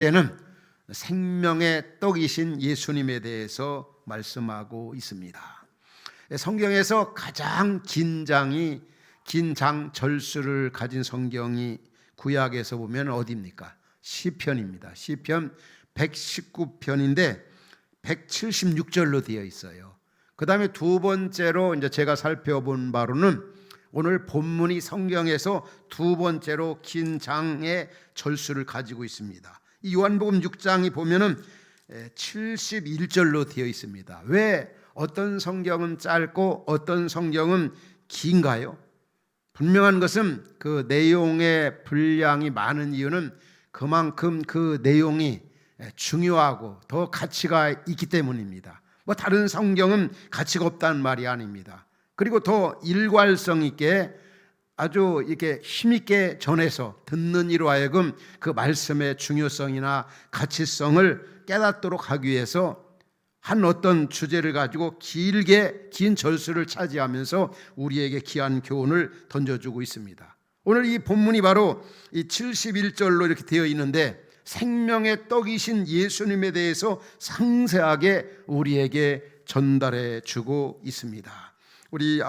때는 생명의 떡이신 예수님에 대해서 말씀하고 있습니다. 성경에서 가장 긴 장 절수를 가진 성경이 구약에서 보면 어디입니까? 시편입니다. 시편 119편인데 176절로 되어 있어요. 그 다음에 두 번째로 이제 제가 살펴본 바로는 오늘 본문이 성경에서 두 번째로 긴 장의 절수를 가지고 있습니다. 이 요한복음 6장이 보면은 71절로 되어 있습니다. 왜 어떤 성경은 짧고 어떤 성경은 긴가요? 분명한 것은 그 내용의 분량이 많은 이유는 그만큼 그 내용이 중요하고 더 가치가 있기 때문입니다. 뭐 다른 성경은 가치가 없다는 말이 아닙니다. 그리고 더 일괄성 있게 아주 이렇게 힘있게 전해서 듣는 이로 하여금 그 말씀의 중요성이나 가치성을 깨닫도록 하기 위해서 한 어떤 주제를 가지고 긴 절수를 차지하면서 우리에게 귀한 교훈을 던져주고 있습니다. 오늘 이 본문이 바로 이 71절로 이렇게 되어 있는데 생명의 떡이신 예수님에 대해서 상세하게 우리에게 전달해 주고 있습니다. 우리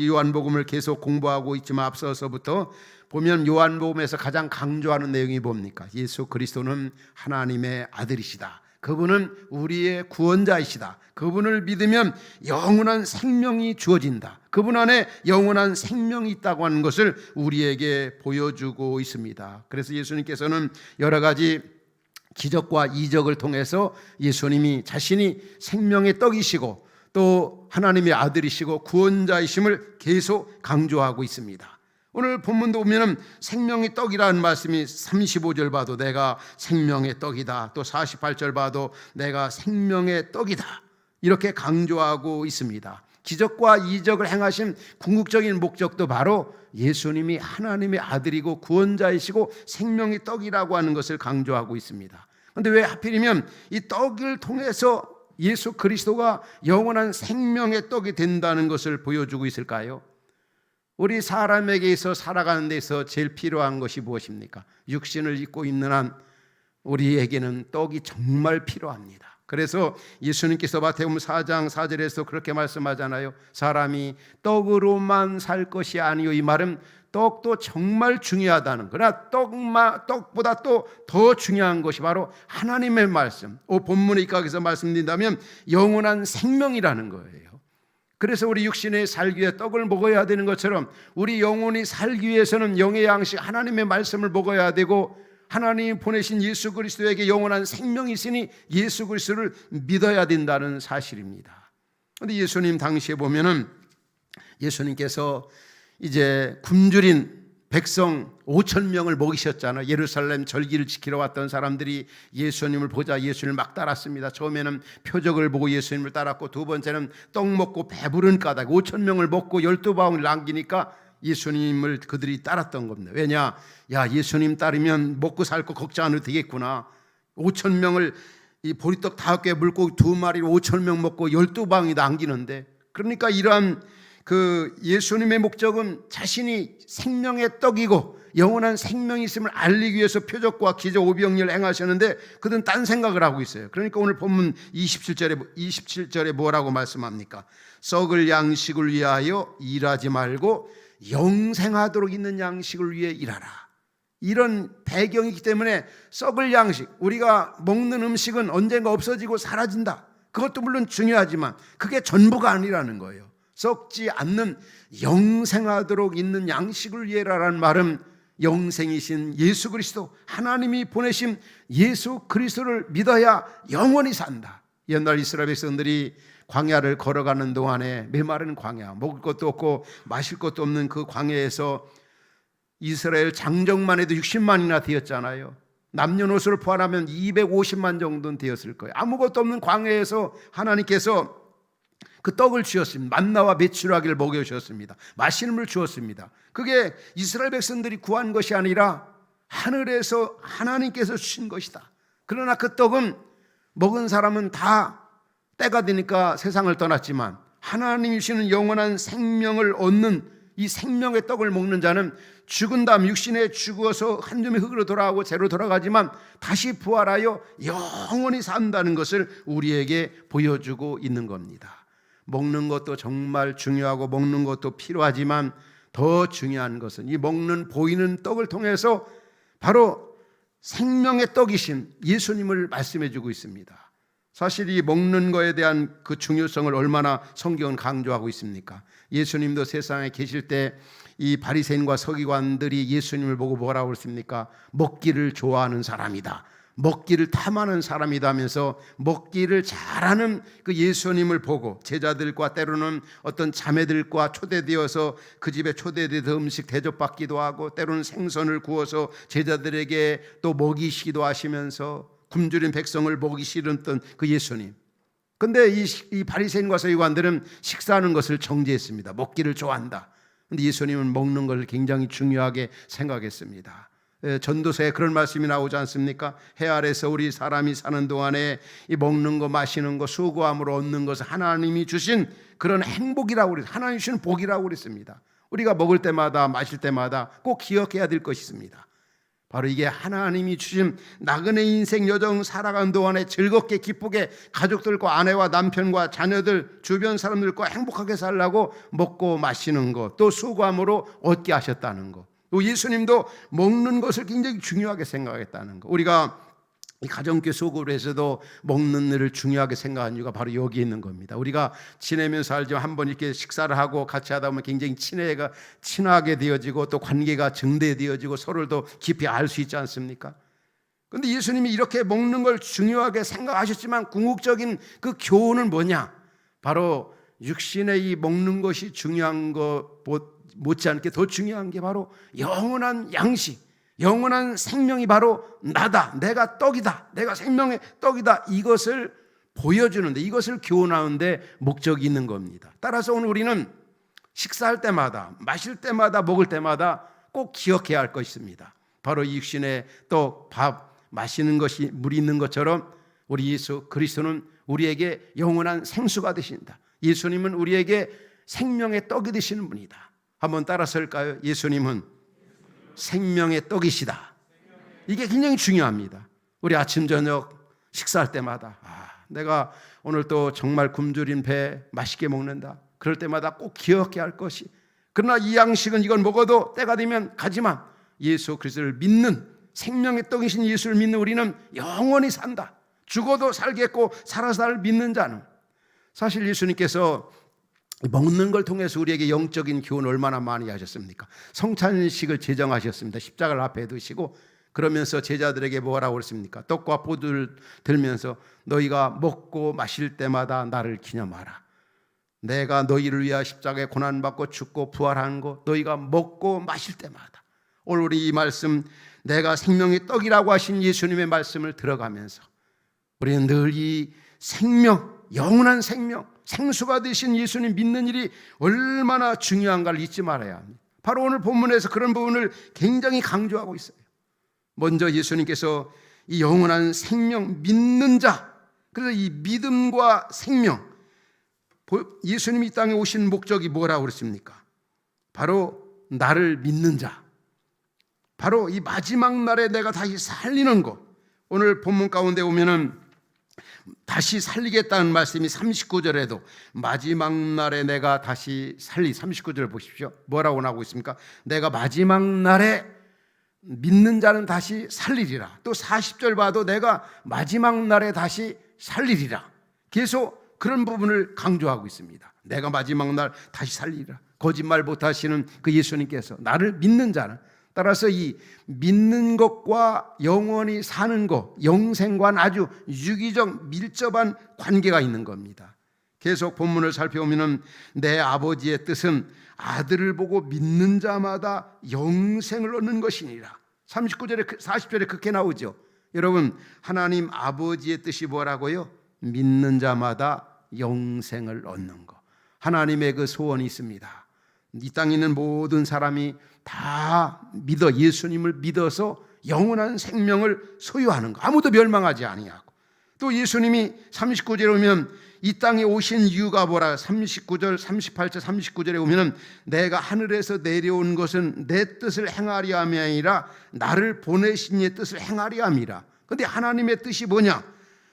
요한복음을 계속 공부하고 있지만 앞서서부터 보면 요한복음에서 가장 강조하는 내용이 뭡니까? 예수 그리스도는 하나님의 아들이시다. 그분은 우리의 구원자이시다. 그분을 믿으면 영원한 생명이 주어진다. 그분 안에 영원한 생명이 있다고 하는 것을 우리에게 보여주고 있습니다. 그래서 예수님께서는 여러 가지 기적과 이적을 통해서 예수님이 자신이 생명의 떡이시고 또 하나님의 아들이시고 구원자이심을 계속 강조하고 있습니다. 오늘 본문도 보면 생명의 떡이라는 말씀이 35절 봐도 내가 생명의 떡이다, 또 48절 봐도 내가 생명의 떡이다, 이렇게 강조하고 있습니다. 기적과 이적을 행하신 궁극적인 목적도 바로 예수님이 하나님의 아들이고 구원자이시고 생명의 떡이라고 하는 것을 강조하고 있습니다. 그런데 왜 하필이면 이 떡을 통해서 예수 그리스도가 영원한 생명의 떡이 된다는 것을 보여주고 있을까요? 우리 사람에게 있어 살아가는 데서 제일 필요한 것이 무엇입니까? 육신을 입고 있는 한 우리에게는 떡이 정말 필요합니다. 그래서 예수님께서 마태복음 4장 4절에서 그렇게 말씀하잖아요. 사람이 떡으로만 살 것이 아니요, 이 말은 떡도 정말 중요하다는, 그러나 떡보다 또 더 중요한 것이 바로 하나님의 말씀, 본문의 입각에서 말씀드린다면 영원한 생명이라는 거예요. 그래서 우리 육신에 살기 위해 떡을 먹어야 되는 것처럼 우리 영혼이 살기 위해서는 영의 양식 하나님의 말씀을 먹어야 되고, 하나님이 보내신 예수 그리스도에게 영원한 생명이 있으니 예수 그리스도를 믿어야 된다는 사실입니다. 그런데 예수님 당시에 보면은 예수님께서 이제 굶주린 백성 5,000명을 먹이셨잖아요. 예루살렘 절기를 지키러 왔던 사람들이 예수님을 보자 예수님을 막 따랐습니다. 처음에는 표적을 보고 예수님을 따랐고, 두 번째는 떡 먹고 배부른 까닭 5,000명을 먹고 12바구니를 남기니까 예수님을 그들이 따랐던 겁니다. 왜냐? 야, 예수님 따르면 먹고 살 거 걱정 안 해도 되겠구나. 5,000명을 이 보리떡 5개 물고기 2마리로 5,000명 먹고 12바구니 남기는데, 그러니까 이러한 그 예수님의 목적은 자신이 생명의 떡이고 영원한 생명이 있음을 알리기 위해서 표적과 기적 오병이어를 행하셨는데 그들은 딴 생각을 하고 있어요. 그러니까 오늘 본문 27절에 뭐라고 말씀합니까? 썩을 양식을 위하여 일하지 말고 영생하도록 있는 양식을 위해 일하라. 이런 배경이기 때문에 썩을 양식, 우리가 먹는 음식은 언젠가 없어지고 사라진다. 그것도 물론 중요하지만 그게 전부가 아니라는 거예요. 썩지 않는 영생하도록 있는 양식을 위해라라는 말은 영생이신 예수 그리스도, 하나님이 보내신 예수 그리스도를 믿어야 영원히 산다. 옛날 이스라엘 백성들이 광야를 걸어가는 동안에, 메마른 광야, 먹을 것도 없고 마실 것도 없는 그 광야에서 이스라엘 장정만 해도 60만이나 되었잖아요. 남녀노소를 포함하면 250만 정도는 되었을 거예요. 아무것도 없는 광야에서 하나님께서 그 떡을 주셨습니다. 만나와 메추라기를 먹여주셨습니다. 마시는 물을 주었습니다. 그게 이스라엘 백성들이 구한 것이 아니라 하늘에서 하나님께서 주신 것이다. 그러나 그 떡은 먹은 사람은 다 때가 되니까 세상을 떠났지만 하나님이 주시는 영원한 생명을 얻는 이 생명의 떡을 먹는 자는 죽은 다음 육신에 죽어서 한 줌의 흙으로 돌아가고 재로 돌아가지만 다시 부활하여 영원히 산다는 것을 우리에게 보여주고 있는 겁니다. 먹는 것도 정말 중요하고 먹는 것도 필요하지만 더 중요한 것은 이 먹는 보이는 떡을 통해서 바로 생명의 떡이신 예수님을 말씀해 주고 있습니다. 사실 이 먹는 거에 대한 그 중요성을 얼마나 성경은 강조하고 있습니까? 예수님도 세상에 계실 때 이 바리새인과 서기관들이 예수님을 보고 뭐라고 했습니까? 먹기를 좋아하는 사람이다, 먹기를 탐하는 사람이다 하면서 먹기를 잘하는 그 예수님을 보고 제자들과 때로는 어떤 자매들과 초대되어서 그 집에 초대돼서 음식 대접받기도 하고 때로는 생선을 구워서 제자들에게 또 먹이시기도 하시면서 굶주린 백성을 먹이시던 그 예수님. 근데 이 바리새인과 서기관들은 식사하는 것을 정죄했습니다. 먹기를 좋아한다. 근데 예수님은 먹는 걸 굉장히 중요하게 생각했습니다. 전도서에 그런 말씀이 나오지 않습니까? 해 아래서 우리 사람이 사는 동안에 이 먹는 거 마시는 거 수고함으로 얻는 것은 하나님이 주신 그런 행복이라고 그랬어요. 하나님이 주신 복이라고 그랬습니다. 우리가 먹을 때마다 마실 때마다 꼭 기억해야 될 것이 있습니다. 바로 이게 하나님이 주신 나그네 인생 여정 살아가는 동안에 즐겁게 기쁘게 가족들과 아내와 남편과 자녀들 주변 사람들과 행복하게 살라고 먹고 마시는 것, 또 수고함으로 얻게 하셨다는 것. 예수님도 먹는 것을 굉장히 중요하게 생각했다는 것. 우리가 이 가정교회 속으로에서도 먹는 일을 중요하게 생각한 이유가 바로 여기 있는 겁니다. 우리가 지내면서 알지만 한번 이렇게 식사를 하고 같이 하다 보면 굉장히 친하게 되어지고 또 관계가 증대되어지고 서로를 더 깊이 알 수 있지 않습니까? 그런데 예수님이 이렇게 먹는 걸 중요하게 생각하셨지만 궁극적인 그 교훈은 뭐냐? 바로 육신의 이 먹는 것이 중요한 것 못지않게 더 중요한 게 바로 영원한 양식, 영원한 생명이 바로 나다, 내가 떡이다, 내가 생명의 떡이다, 이것을 보여주는데, 이것을 교훈하는데 목적이 있는 겁니다. 따라서 오늘 우리는 식사할 때마다, 마실 때마다, 먹을 때마다 꼭 기억해야 할 것이 있습니다. 바로 이 육신의 떡, 밥, 마시는 것이 물이 있는 것처럼 우리 예수 그리스도는 우리에게 영원한 생수가 되신다. 예수님은 우리에게 생명의 떡이 되시는 분이다. 한번 따라서 할까요? 예수님은 생명의 떡이시다. 이게 굉장히 중요합니다. 우리 아침 저녁 식사할 때마다 내가 오늘 또 정말 굶주린 배 맛있게 먹는다. 그럴 때마다 꼭 기억해야 할 것이, 그러나 이 양식은 이건 먹어도 때가 되면 가지만 예수 그리스도를 믿는, 생명의 떡이신 예수를 믿는 우리는 영원히 산다. 죽어도 살겠고 살아서 살 믿는 자는. 사실 예수님께서 먹는 걸 통해서 우리에게 영적인 교훈을 얼마나 많이 하셨습니까? 성찬식을 제정하셨습니다. 십자가를 앞에 두시고 그러면서 제자들에게 뭐라고 그랬습니까? 떡과 포도를 들면서 너희가 먹고 마실 때마다 나를 기념하라. 내가 너희를 위하여 십자가에 고난받고 죽고 부활한 거 너희가 먹고 마실 때마다. 오늘 우리 이 말씀, 내가 생명의 떡이라고 하신 예수님의 말씀을 들어가면서 우리는 늘 이 생명, 영원한 생명, 생수가 되신 예수님 믿는 일이 얼마나 중요한가를 잊지 말아야 합니다. 바로 오늘 본문에서 그런 부분을 굉장히 강조하고 있어요. 먼저 예수님께서 이 영원한 생명 믿는 자, 그래서 이 믿음과 생명, 예수님이 이 땅에 오신 목적이 뭐라고 그랬습니까? 바로 나를 믿는 자, 바로 이 마지막 날에 내가 다시 살리는 것. 오늘 본문 가운데 보면은 다시 살리겠다는 말씀이 39절에도 마지막 날에 내가 다시 39절을 보십시오. 뭐라고 나오고 있습니까? 내가 마지막 날에 믿는 자는 다시 살리리라. 또 40절 봐도 내가 마지막 날에 다시 살리리라. 계속 그런 부분을 강조하고 있습니다. 내가 마지막 날 다시 살리리라. 거짓말 못하시는 그 예수님께서 나를 믿는 자는, 따라서 이 믿는 것과 영원히 사는 것, 영생과는 아주 유기적 밀접한 관계가 있는 겁니다. 계속 본문을 살펴보면 내 아버지의 뜻은 아들을 보고 믿는 자마다 영생을 얻는 것이니라. 39절에 40절에 그렇게 나오죠. 여러분, 하나님 아버지의 뜻이 뭐라고요? 믿는 자마다 영생을 얻는 것. 하나님의 그 소원이 있습니다. 이 땅에 있는 모든 사람이 다 믿어, 예수님을 믿어서 영원한 생명을 소유하는 것, 아무도 멸망하지 아니하고, 또 예수님이 39절에 오면 이 땅에 오신 이유가 뭐라 39절 38절 39절에 보면은 내가 하늘에서 내려온 것은 내 뜻을 행하려 함이 아니라 나를 보내신 이의 뜻을 행하려 함이라. 근데 하나님의 뜻이 뭐냐?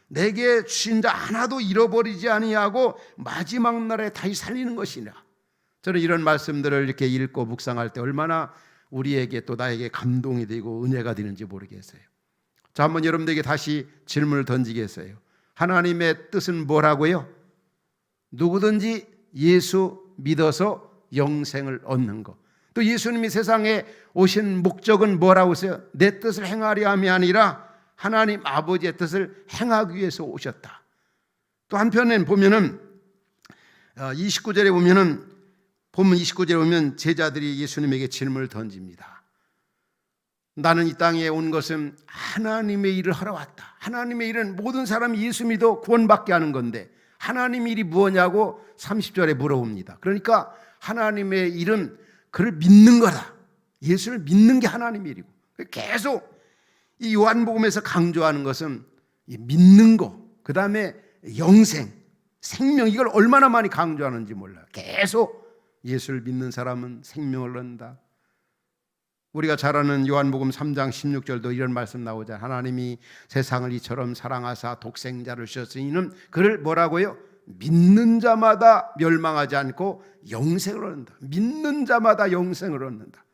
내게 주신 자 하나도 잃어버리지 아니하고 마지막 날에 다시 살리는 것이라. 저는 이런 말씀들을 이렇게 읽고 묵상할 때 얼마나 우리에게 또 나에게 감동이 되고 은혜가 되는지 모르겠어요. 자, 한번 여러분들에게 다시 질문을 던지겠어요. 하나님의 뜻은 뭐라고요? 누구든지 예수 믿어서 영생을 얻는 것. 또 예수님이 세상에 오신 목적은 뭐라고 했어요? 내 뜻을 행하려 함이 아니라 하나님 아버지의 뜻을 행하기 위해서 오셨다. 또 한편엔 보면은 29절에 보면은 본문 29절에 보면 제자들이 예수님에게 질문을 던집니다. 나는 이 땅에 온 것은 하나님의 일을 하러 왔다. 하나님의 일은 모든 사람이 예수 믿어 구원받게 하는 건데 하나님의 일이 무엇냐고 30절에 물어봅니다. 그러니까 하나님의 일은 그를 믿는 거다. 예수를 믿는 게 하나님의 일이고, 계속 이 요한복음에서 강조하는 것은 믿는 거, 그 다음에 영생, 생명, 이걸 얼마나 많이 강조하는지 몰라요. 계속 예수를 믿는 사람은 생명을 얻는다. 우리가 잘 아는 요한복음 3장 16절도 이런 말씀 나오자. 하나님이 세상을 이처럼 사랑하사 독생자를 주셨으니 이는 그를 뭐라고요? 믿는 자마다 멸망하지 않고 영생을 얻는다. 믿는 자마다 영생을 얻는다.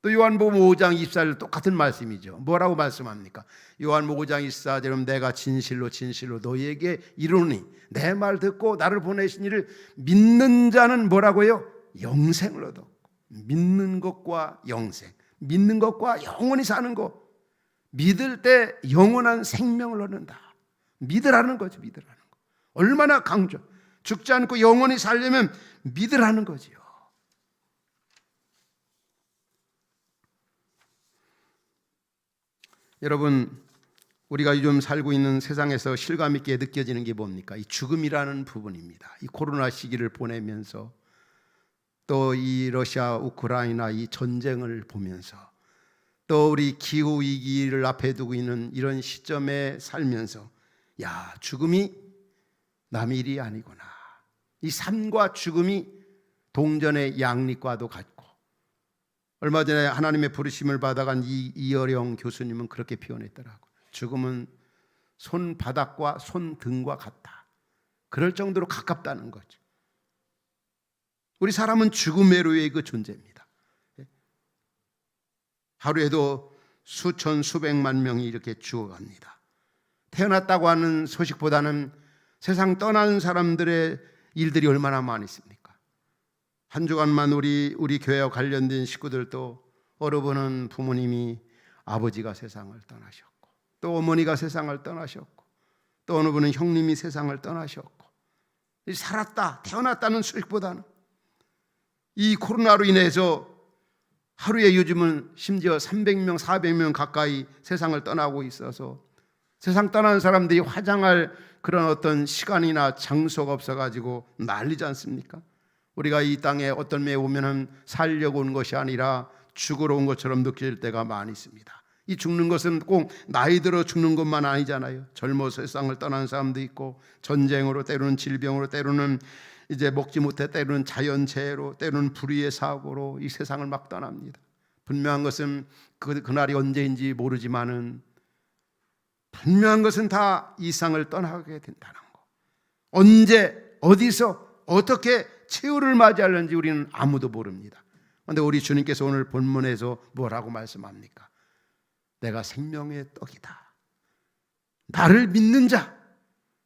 또 요한복음 5장 24절 똑같은 말씀이죠. 뭐라고 말씀합니까? 요한복음 5장 24절은 내가 진실로 진실로 너희에게 이르노니 내 말 듣고 나를 보내신 이를 믿는 자는 뭐라고요? 영생을 얻어. 믿는 것과 영생, 믿는 것과 영원히 사는 것, 믿을 때 영원한 생명을 얻는다. 믿으라는 거죠. 믿으라는 거. 얼마나 강조. 죽지 않고 영원히 살려면 믿으라는 거지요. 여러분, 우리가 요즘 살고 있는 세상에서 실감 있게 느껴지는 게 뭡니까? 이 죽음이라는 부분입니다. 이 코로나 시기를 보내면서 또 이 러시아 우크라이나 이 전쟁을 보면서 또 우리 기후 위기를 앞에 두고 있는 이런 시점에 살면서 야, 죽음이 남의 일이 아니구나. 이 삶과 죽음이 동전의 양립과도 같고, 얼마 전에 하나님의 부르심을 받아간 이어령 교수님은 그렇게 표현했더라고요. 죽음은 손바닥과 손등과 같다. 그럴 정도로 가깝다는 거죠. 우리 사람은 죽음의 로의 그 존재입니다. 하루에도 수천 수백만 명이 이렇게 죽어갑니다. 태어났다고 하는 소식보다는 세상 떠나는 사람들의 일들이 얼마나 많이 있습니까? 한 주간만 우리 교회와 관련된 식구들도 어느 분은 부모님이 아버지가 세상을 떠나셨고, 또 어머니가 세상을 떠나셨고, 또 어느 분은 형님이 세상을 떠나셨고, 살았다, 태어났다는 소식보다는 이 코로나로 인해서 하루에 요즘은 심지어 300명, 400명 가까이 세상을 떠나고 있어서 세상 떠나는 사람들이 화장할 그런 어떤 시간이나 장소가 없어가지고 난리지 않습니까? 우리가 이 땅에 어떤 매 오면은 살려고 온 것이 아니라 죽으러 온 것처럼 느낄 때가 많이 있습니다. 이 죽는 것은 꼭 나이 들어 죽는 것만 아니잖아요. 젊어서 세상을 떠나는 사람도 있고, 전쟁으로, 때로는 질병으로, 때로는 이제 먹지 못해, 때로는 자연재해로, 때로는 불의의 사고로 이 세상을 막 떠납니다. 분명한 것은 그날이 언제인지 모르지만은 분명한 것은 다 이 세상을 떠나게 된다는 거. 언제, 어디서, 어떻게 최후를 맞이하는지 우리는 아무도 모릅니다. 그런데 우리 주님께서 오늘 본문에서 뭐라고 말씀합니까? 내가 생명의 떡이다. 나를 믿는 자,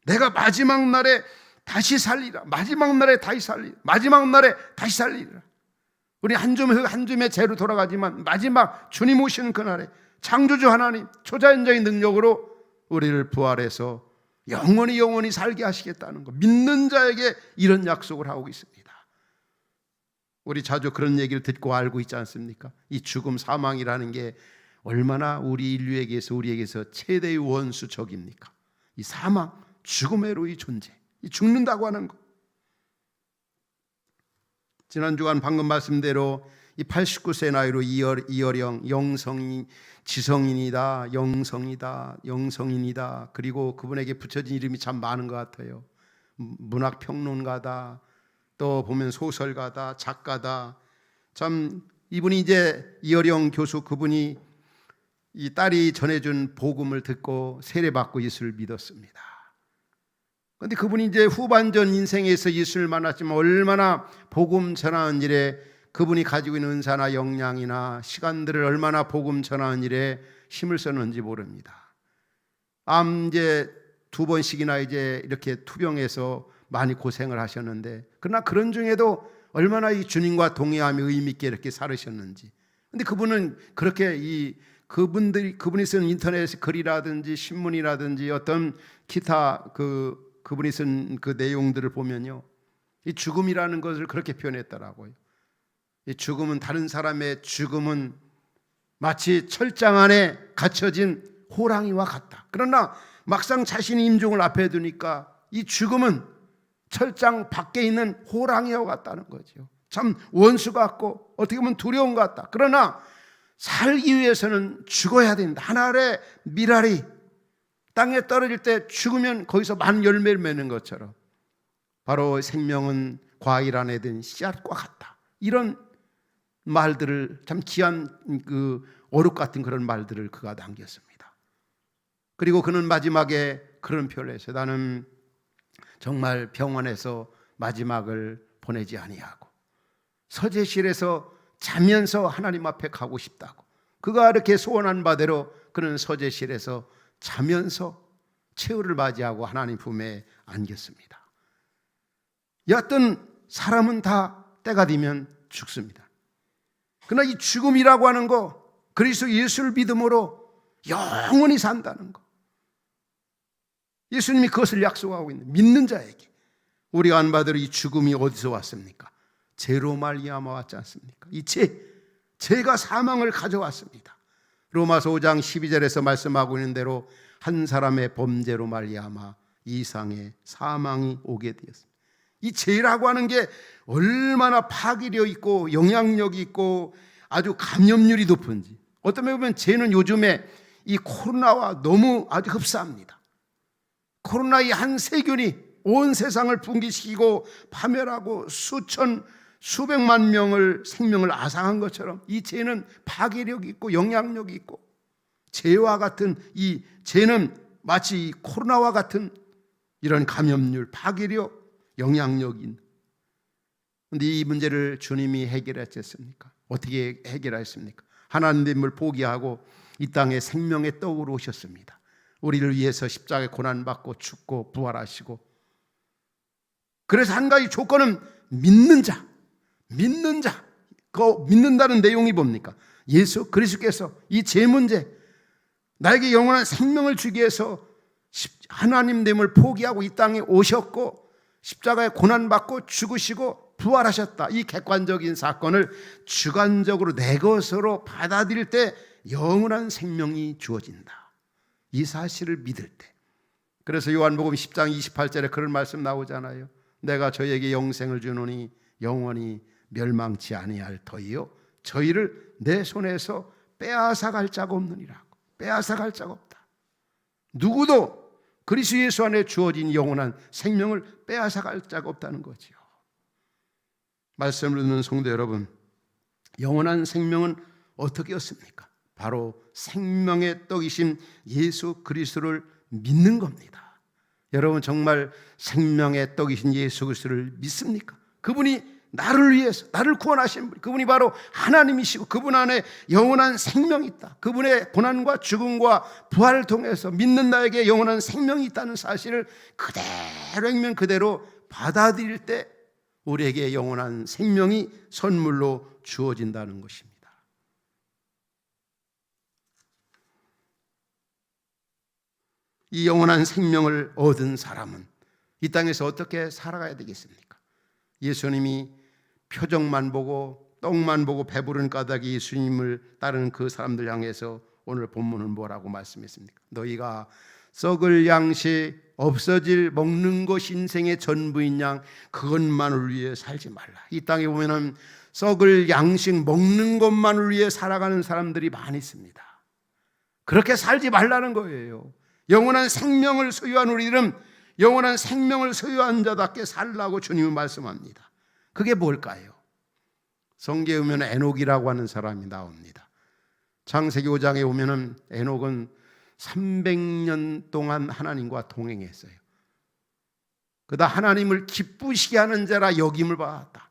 내가 마지막 날에 다시 살리라. 마지막 날에 다시 살리라. 마지막 날에 다시 살리라. 우리 한 줌의 죄로 돌아가지만 마지막 주님 오시는 그날에 창조주 하나님 초자연적인 능력으로 우리를 부활해서 영원히 살게 하시겠다는 것, 믿는 자에게 이런 약속을 하고 있습니다. 우리 자주 그런 얘기를 듣고 알고 있지 않습니까? 이 죽음, 사망이라는 게 얼마나 우리 인류에게서, 우리에게서 최대의 원수 적입니까? 이 사망, 죽음의 로의 존재, 이 죽는다고 하는 것. 지난 주간 방금 말씀대로 이 89세 나이로 이어령 영성이 지성인이다, 영성이다, 영성인이다. 그리고 그분에게 붙여진 이름이 참 많은 것 같아요. 문학 평론가다, 또 보면 소설가다, 작가다. 참 이분이 이제 이어령 교수, 그분이 이 딸이 전해준 복음을 듣고 세례받고 예수를 믿었습니다. 그런데 그분이 이제 후반전 인생에서 예수를 만났지만 얼마나 복음 전하는 일에 그분이 가지고 있는 은사나 역량이나 시간들을 얼마나 복음 전하는 일에 힘을 썼는지 모릅니다. 암 이제 2번씩이나 이제 이렇게 투병해서 많이 고생을 하셨는데, 그러나 그런 중에도 얼마나 이 주님과 동행하며 의미 있게 이렇게 살으셨는지. 근데 그분은 그렇게 그분이 쓴 인터넷 글이라든지 신문이라든지 어떤 기타 그분이 쓴 그 내용들을 보면요, 이 죽음이라는 것을 그렇게 표현했더라고요. 이 죽음은, 다른 사람의 죽음은 마치 철장 안에 갇혀진 호랑이와 같다. 그러나 막상 자신이 임종을 앞에 두니까 이 죽음은 철장 밖에 있는 호랑이와 같다는 거죠. 참 원수 같고 어떻게 보면 두려운 것 같다. 그러나 살기 위해서는 죽어야 된다. 하늘의 밀알이 땅에 떨어질 때 죽으면 거기서 많은 열매를 맺는 것처럼 바로 생명은 과일 안에 든 씨앗과 같다. 이런 말들을, 참 귀한 그 어록 같은 그런 말들을 그가 남겼습니다. 그리고 그는 마지막에 그런 표현을 했어요. 나는 정말 병원에서 마지막을 보내지 아니하고 서재실에서 자면서 하나님 앞에 가고 싶다고. 그가 이렇게 소원한 바대로 그는 서재실에서 자면서 최후를 맞이하고 하나님 품에 안겼습니다. 여하튼 사람은 다 때가 되면 죽습니다. 그러나 이 죽음이라고 하는 거, 그리스도 예수를 믿음으로 영원히 산다는 거, 예수님이 그것을 약속하고 있는, 믿는 자에게. 우리가 안 받을 이 죽음이 어디서 왔습니까? 죄로 말미암아 왔지 않습니까? 이 죄가 사망을 가져왔습니다. 로마서 5장 12절에서 말씀하고 있는 대로 한 사람의 범죄로 말미암아 이상의 사망이 오게 되었습니다. 이 죄라고 하는 게 얼마나 파괴력 있고 영향력이 있고 아주 감염률이 높은지. 어떤 면에 보면 죄는 요즘에 이 코로나와 너무 아주 흡사합니다. 코로나의 한 세균이 온 세상을 붕괴시키고 파멸하고 수백만 명을 생명을 앗아간 것처럼 이 죄는 파괴력이 있고 영향력이 있고, 죄와 같은 이 죄는 마치 이 코로나와 같은 이런 감염률, 파괴력, 영향력인. 그런데 이 문제를 주님이 해결했지 않습니까? 어떻게 해결했습니까? 하나님을 포기하고 이 땅에 생명의 떡으로 오셨습니다. 우리를 위해서 십자가에 고난받고 죽고 부활하시고. 그래서 한 가지 조건은 믿는 자. 그 믿는다는 내용이 뭡니까? 예수 그리스도께서 이 죄 문제, 나에게 영원한 생명을 주기 위해서 하나님됨을 포기하고 이 땅에 오셨고 십자가에 고난받고 죽으시고 부활하셨다. 이 객관적인 사건을 주관적으로 내 것으로 받아들일 때 영원한 생명이 주어진다. 이 사실을 믿을 때. 그래서 요한복음 10장 28절에 그런 말씀 나오잖아요. 내가 저희에게 영생을 주노니 영원히 멸망치 아니할 터이요 저희를 내 손에서 빼앗아갈 자가 없느니라고. 빼앗아갈 자가 없다. 누구도 그리스도 예수 안에 주어진 영원한 생명을 빼앗아갈 자가 없다는 거죠. 말씀을 듣는 성도 여러분, 영원한 생명은 어떻게 얻습니까? 바로 생명의 떡이신 예수 그리스도를 믿는 겁니다. 여러분 정말 생명의 떡이신 예수 그리스도를 믿습니까? 그분이 나를 위해서, 나를 구원하신 분, 그분이 바로 하나님이시고 그분 안에 영원한 생명이 있다. 그분의 고난과 죽음과 부활을 통해서 믿는 나에게 영원한 생명이 있다는 사실을 그대로 액면 그대로 받아들일 때 우리에게 영원한 생명이 선물로 주어진다는 것입니다. 이 영원한 생명을 얻은 사람은 이 땅에서 어떻게 살아가야 되겠습니까? 예수님이 표정만 보고 떡만 보고 배부른 까닭에 예수님을 따르는 그 사람들 향해서 오늘 본문은 뭐라고 말씀했습니까? 너희가 썩을 양식, 없어질 먹는 것이 인생의 전부인 양 그것만을 위해 살지 말라. 이 땅에 보면은 썩을 양식 먹는 것만을 위해 살아가는 사람들이 많이 있습니다. 그렇게 살지 말라는 거예요. 영원한 생명을 소유한 우리들은 영원한 생명을 소유한 자답게 살라고 주님은 말씀합니다. 그게 뭘까요? 성경에 보면 에녹이라고 하는 사람이 나옵니다. 창세기 5장에 보면은 에녹은 300년 동안 하나님과 동행했어요. 그다 하나님을 기쁘시게 하는 자라 여김을 받았다.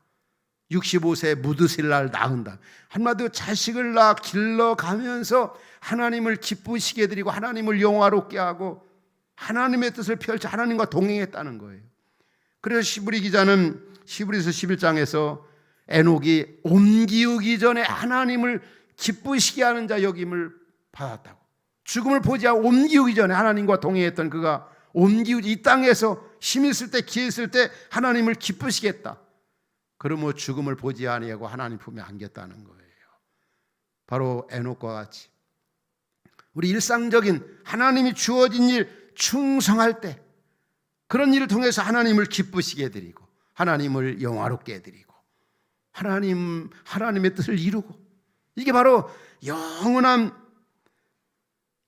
65세 무드셀라를 낳은다. 한마디로 자식을 낳아 길러가면서 하나님을 기쁘시게 드리고 하나님을 영화롭게 하고 하나님의 뜻을 펼쳐 하나님과 동행했다는 거예요. 그래서 시브리 기자는 시브리서 11장에서 에녹이 옮기우기 전에 하나님을 기쁘시게 하는 자 여김을 받았다고. 죽음을 보지 않고 옮기우기 전에 하나님과 동행했던 그가 옮기우지 이 땅에서 힘 있을 때 기회 있을 때 하나님을 기쁘시게 했다. 그러므로 죽음을 보지 아니하고 하나님 품에 안겼다는 거예요. 바로 에녹과 같이 우리 일상적인 하나님이 주어진 일 충성할 때 그런 일을 통해서 하나님을 기쁘시게 해드리고 하나님을 영화롭게 해드리고 하나님의 뜻을 이루고 이게 바로 영원한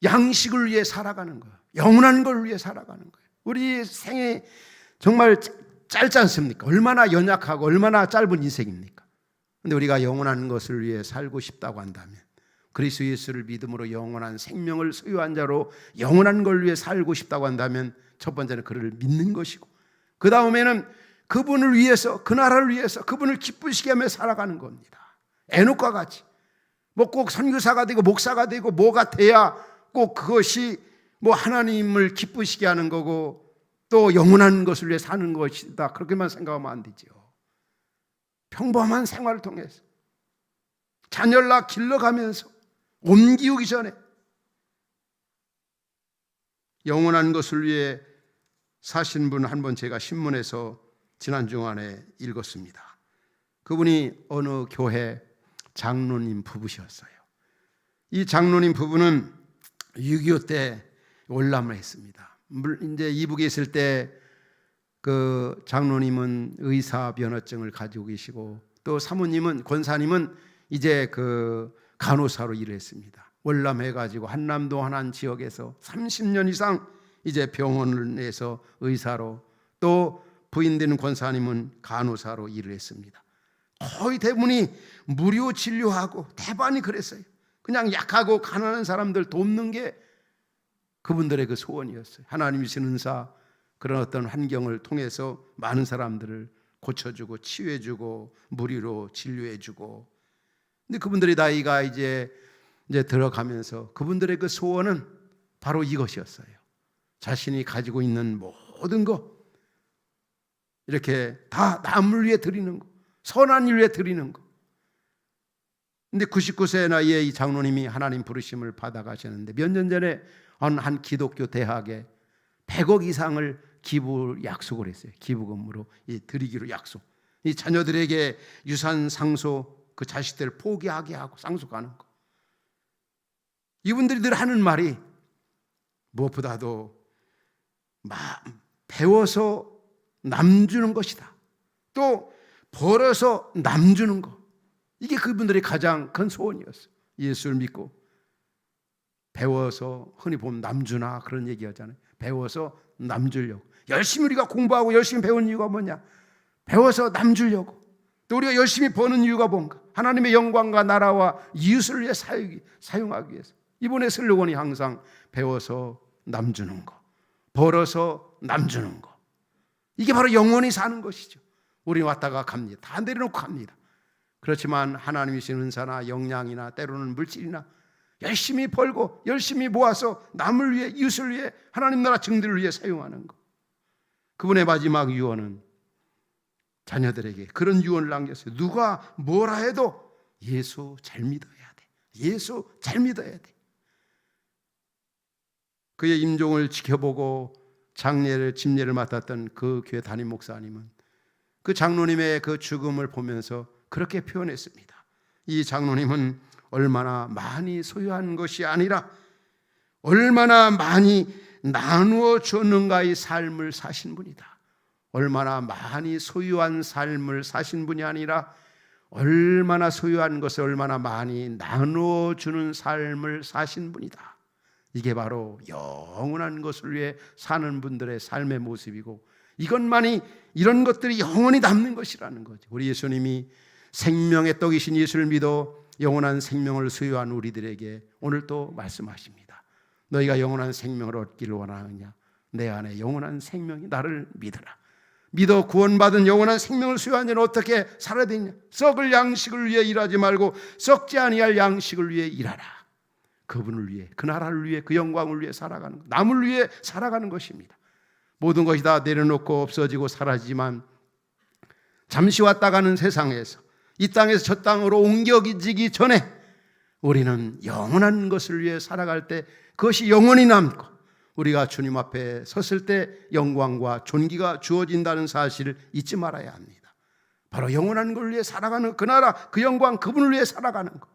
양식을 위해 살아가는 거예요. 영원한 걸 위해 살아가는 거예요. 우리 생애 정말 짧지 않습니까? 얼마나 연약하고 얼마나 짧은 인생입니까? 그런데 우리가 영원한 것을 위해 살고 싶다고 한다면 그리스도 예수를 믿음으로 영원한 생명을 소유한 자로 영원한 걸 위해 살고 싶다고 한다면 첫 번째는 그를 믿는 것이고 그 다음에는 그분을 위해서 그 나라를 위해서 그분을 기쁘시게 하며 살아가는 겁니다. 에녹과 같이 뭐 꼭 선교사가 되고 목사가 되고 뭐가 돼야 꼭 그것이 뭐 하나님을 기쁘시게 하는 거고 또 영원한 것을 위해 사는 것이다 그렇게만 생각하면 안 되죠. 평범한 생활을 통해서 자녀를 낳아 길러가면서 옮기우기 전에 영원한 것을 위해 사신 분 한 번 제가 신문에서 지난 주간에 읽었습니다. 그분이 어느 교회 장로님 부부셨어요. 이 장로님 부부는 6.25 때 월남을 했습니다. 이제 이북에 있을 때 그 장로님은 의사면허증을 가지고 계시고 또 사모님은 권사님은 이제 그 간호사로 일을 했습니다. 월남해가지고 한남도 한 지역에서 30년 이상 이제 병원에서 의사로 또 부인 되는 권사님은 간호사로 일을 했습니다. 거의 대부분이 무료 진료하고 대반이 그랬어요. 그냥 약하고 가난한 사람들 돕는 게 그분들의 그 소원이었어요. 하나님이 주신 은사 그런 어떤 환경을 통해서 많은 사람들을 고쳐주고 치유해주고 무료로 진료해주고 근데 그분들의 나이가 이제 들어가면서 그분들의 그 소원은 바로 이것이었어요. 자신이 가지고 있는 모든 것 이렇게 다 남을 위해 드리는 거 선한 일 위해 드리는 거. 근데 99세 나이에 이 장로님이 하나님 부르심을 받아가셨는데 몇 년 전에 한 기독교 대학에 100억 이상을 기부 약속을 했어요. 기부금으로 드리기로 약속. 이 자녀들에게 유산 상속 그 자식들을 포기하게 하고 상속하는 거. 이분들이 늘 하는 말이 무엇보다도 배워서 남 주는 것이다. 또 벌어서 남 주는 것. 이게 그분들의 가장 큰 소원이었어요. 예수를 믿고 배워서 흔히 보면 남 주나 그런 얘기하잖아요. 배워서 남 주려고. 열심히 우리가 공부하고 열심히 배운 이유가 뭐냐? 배워서 남 주려고. 또 우리가 열심히 버는 이유가 뭔가? 하나님의 영광과 나라와 이웃을 위해 사용하기 위해서. 이번에 슬로건이 항상 배워서 남 주는 거, 벌어서 남 주는 거. 이게 바로 영원히 사는 것이죠. 우리 왔다가 갑니다. 다 내려놓고 갑니다. 그렇지만 하나님이 주신 은사나 역량이나 때로는 물질이나 열심히 벌고 열심히 모아서 남을 위해 이웃을 위해 하나님 나라 증들을 위해 사용하는 것. 그분의 마지막 유언은 자녀들에게 그런 유언을 남겼어요. 누가 뭐라 해도 예수 잘 믿어야 돼. 예수 잘 믿어야 돼. 그의 임종을 지켜보고 집례를 맡았던 그 교회 담임 목사님은 그 장로님의 그 죽음을 보면서 그렇게 표현했습니다. 이 장로님은 얼마나 많이 소유한 것이 아니라 얼마나 많이 나누어 줬는가의 삶을 사신 분이다. 얼마나 많이 소유한 삶을 사신 분이 아니라 얼마나 소유한 것을 얼마나 많이 나누어 주는 삶을 사신 분이다. 이게 바로 영원한 것을 위해 사는 분들의 삶의 모습이고, 이것만이, 이런 것들이 영원히 남는 것이라는 거죠. 우리 예수님이 생명의 떡이신 예수를 믿어 영원한 생명을 소유한 우리들에게 오늘 또 말씀하십니다. 너희가 영원한 생명을 얻기를 원하느냐? 내 안에 영원한 생명이, 나를 믿어라. 믿어 구원받은 영원한 생명을 소유한 자는 어떻게 살아야 되냐? 썩을 양식을 위해 일하지 말고 썩지 아니할 양식을 위해 일하라. 그분을 위해, 그 나라를 위해, 그 영광을 위해 살아가는 것, 남을 위해 살아가는 것입니다. 모든 것이 다 내려놓고 없어지고 사라지지만 잠시 왔다 가는 세상에서, 이 땅에서 저 땅으로 옮겨지기 전에 우리는 영원한 것을 위해 살아갈 때 그것이 영원히 남고, 우리가 주님 앞에 섰을 때 영광과 존귀가 주어진다는 사실을 잊지 말아야 합니다. 바로 영원한 걸 위해 살아가는 그 나라, 그 영광, 그분을 위해 살아가는 것.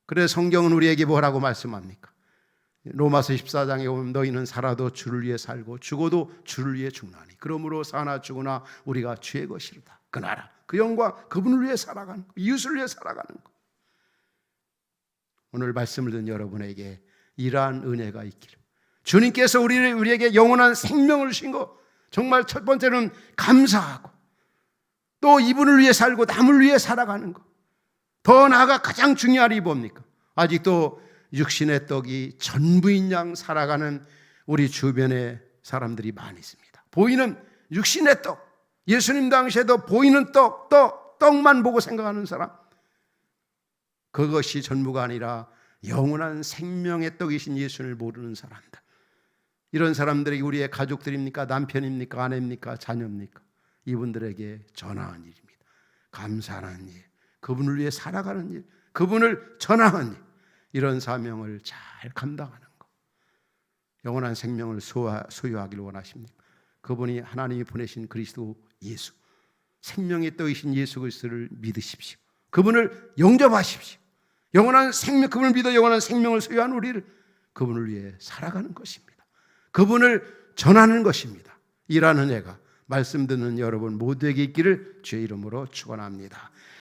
그래서 성경은 우리에게 뭐라고 말씀합니까? 로마서 14장에 보면 너희는 살아도 주를 위해 살고 죽어도 주를 위해 죽나니 그러므로 사나 죽으나 우리가 주의 것이로다. 그 나라, 그 영광, 그분을 위해 살아가는 것, 이웃을 위해 살아가는 것. 오늘 말씀을 듣는 여러분에게 이러한 은혜가 있기를, 주님께서 우리에게 영원한 생명을 주신 것, 정말 첫 번째는 감사하고, 또 이분을 위해 살고 남을 위해 살아가는 것, 더 나아가 가장 중요한 이 뭡니까? 아직도 육신의 떡이 전부인 양 살아가는 우리 주변에 사람들이 많이 있습니다. 보이는 육신의 떡, 예수님 당시에도 보이는 떡만 보고 생각하는 사람, 그것이 전부가 아니라 영원한 생명의 떡이신 예수를 모르는 사람들, 이런 사람들이 우리의 가족들입니까? 남편입니까? 아내입니까? 자녀입니까? 이분들에게 전하는 일입니다. 감사하는 일, 그분을 위해 살아가는 일, 그분을 전하는 일, 이런 사명을 잘 감당하는 것. 영원한 생명을 소유하기를 원하십니까? 그분이 하나님이 보내신 그리스도 예수, 생명의 떡이신 예수 그리스도를 믿으십시오. 그분을 영접하십시오. 영원한 생명, 그분을 믿어 영원한 생명을 소유한 우리를 그분을 위해 살아가는 것입니다. 그분을 전하는 것입니다. 이라는 애가 말씀 듣는 여러분 모두에게 있기를 주의 이름으로 축원합니다.